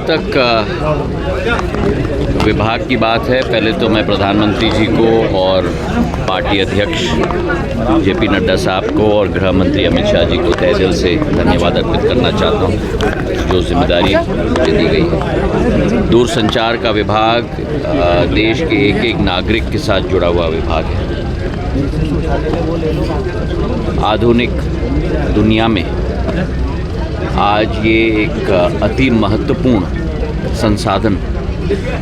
तक विभाग की बात है, पहले तो मैं प्रधानमंत्री जी को और पार्टी अध्यक्ष जेपी नड्डा साहब को और गृह मंत्री अमित शाह जी को तहे दिल से धन्यवाद अर्पित करना चाहता हूं जो जिम्मेदारी मुझे दी गई है। दूरसंचार का विभाग देश के एक एक नागरिक के साथ जुड़ा हुआ विभाग है। आधुनिक दुनिया में आज ये एक अति महत्वपूर्ण संसाधन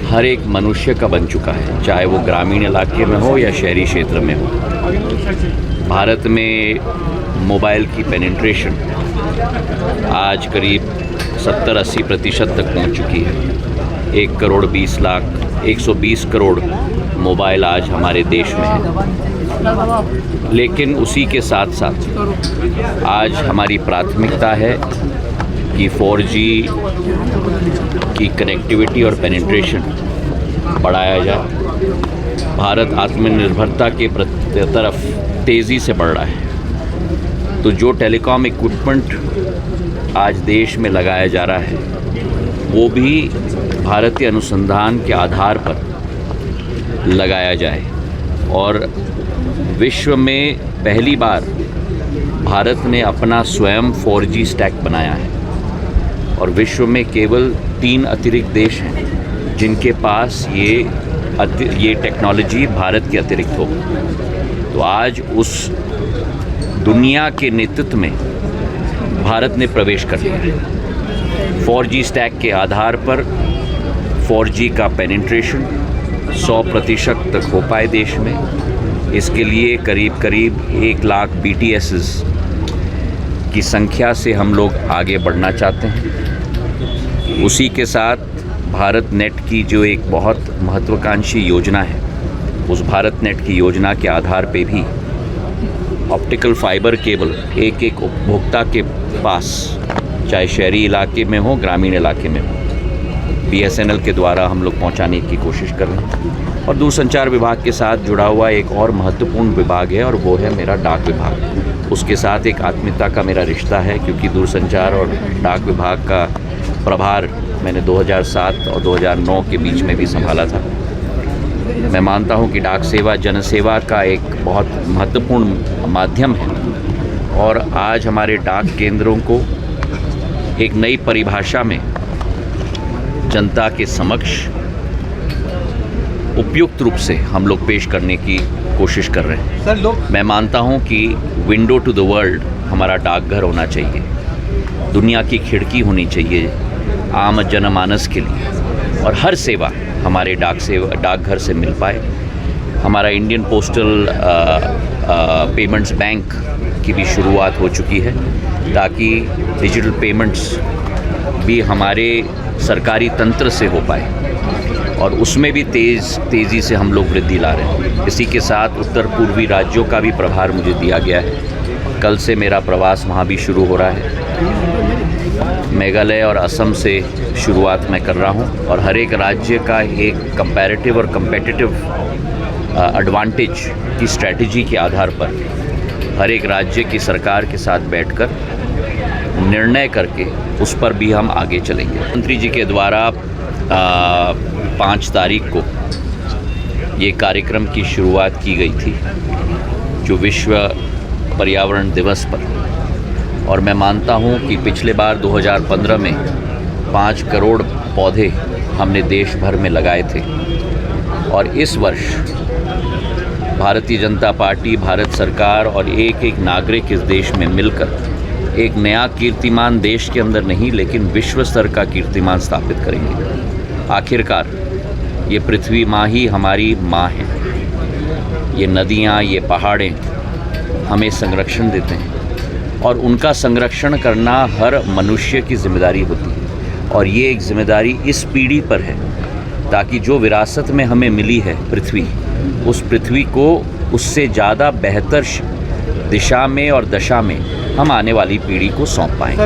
हर एक मनुष्य का बन चुका है, चाहे वो ग्रामीण इलाके में हो या शहरी क्षेत्र में हो। भारत में मोबाइल की पेनिट्रेशन आज करीब 70-80% तक पहुंच चुकी है। 120 करोड़ मोबाइल आज हमारे देश में है। लेकिन उसी के साथ साथ आज हमारी प्राथमिकता है कि 4G की कनेक्टिविटी और पेनिट्रेशन बढ़ाया जाए। भारत आत्मनिर्भरता के तरफ तेज़ी से बढ़ रहा है, तो जो टेलीकॉम इक्विपमेंट आज देश में लगाया जा रहा है वो भी भारतीय अनुसंधान के आधार पर लगाया जाए। और विश्व में पहली बार भारत ने अपना स्वयं 4G स्टैक बनाया है और विश्व में केवल 3 अतिरिक्त देश हैं जिनके पास ये टेक्नोलॉजी भारत के अतिरिक्त हो। तो आज उस दुनिया के नेतृत्व में भारत ने प्रवेश कर लिया है। 4G स्टैक के आधार पर 4G का पेनिट्रेशन 100% तक हो पाए देश में। इसके लिए करीब 1 लाख BTSs की संख्या से हम लोग आगे बढ़ना चाहते हैं। उसी के साथ भारत नेट की जो एक बहुत महत्वाकांक्षी योजना है, उस भारत नेट की योजना के आधार पे भी ऑप्टिकल फाइबर केबल एक एक उपभोक्ता के पास, चाहे शहरी इलाके में हो ग्रामीण इलाके में हो, BSNL के द्वारा हम लोग पहुंचाने की कोशिश कर रहे हैं। और दूरसंचार विभाग के साथ जुड़ा हुआ एक और महत्वपूर्ण विभाग है और वो है मेरा डाक विभाग। उसके साथ एक आत्मीयता का मेरा रिश्ता है, क्योंकि दूरसंचार और डाक विभाग का प्रभार मैंने 2007 और 2009 के बीच में भी संभाला था। मैं मानता हूं कि डाक सेवा जनसेवा का एक बहुत महत्वपूर्ण माध्यम है और आज हमारे डाक केंद्रों को एक नई परिभाषा में जनता के समक्ष उपयुक्त रूप से हम लोग पेश करने की कोशिश कर रहे हैं। मैं मानता हूं कि विंडो टू द वर्ल्ड हमारा डाकघर होना चाहिए, दुनिया की खिड़की होनी चाहिए आम जनमानस के लिए, और हर सेवा हमारे डाकघर से मिल पाए। हमारा इंडियन पोस्टल पेमेंट्स बैंक की भी शुरुआत हो चुकी है ताकि डिजिटल पेमेंट्स भी हमारे सरकारी तंत्र से हो पाए और उसमें भी तेज़ी से हम लोग वृद्धि ला रहे हैं। इसी के साथ उत्तर पूर्वी राज्यों का भी प्रभार मुझे दिया गया है। कल से मेरा प्रवास वहाँ भी शुरू हो रहा है। मेघालय और असम से शुरुआत मैं कर रहा हूँ और हर एक राज्य का एक कंपैरेटिव और कम्पेटिटिव एडवांटेज की स्ट्रैटेजी के आधार पर हर एक राज्य की सरकार के साथ बैठकर निर्णय करके उस पर भी हम आगे चलेंगे। मंत्री जी के द्वारा 5 तारीख को ये कार्यक्रम की शुरुआत की गई थी जो विश्व पर्यावरण दिवस पर, और मैं मानता हूँ कि पिछले बार 2015 में 5 करोड़ पौधे हमने देश भर में लगाए थे और इस वर्ष भारतीय जनता पार्टी, भारत सरकार और एक एक नागरिक इस देश में मिलकर एक नया कीर्तिमान देश के अंदर नहीं लेकिन विश्व स्तर का कीर्तिमान स्थापित करेंगे। आखिरकार ये पृथ्वी माँ ही हमारी माँ है। ये नदियाँ, ये पहाड़ें हमें संरक्षण देते हैं और उनका संरक्षण करना हर मनुष्य की जिम्मेदारी होती है और ये एक जिम्मेदारी इस पीढ़ी पर है ताकि जो विरासत में हमें मिली है पृथ्वी, उस पृथ्वी को उससे ज़्यादा बेहतर दिशा में और दशा में हम आने वाली पीढ़ी को सौंप पाएँ।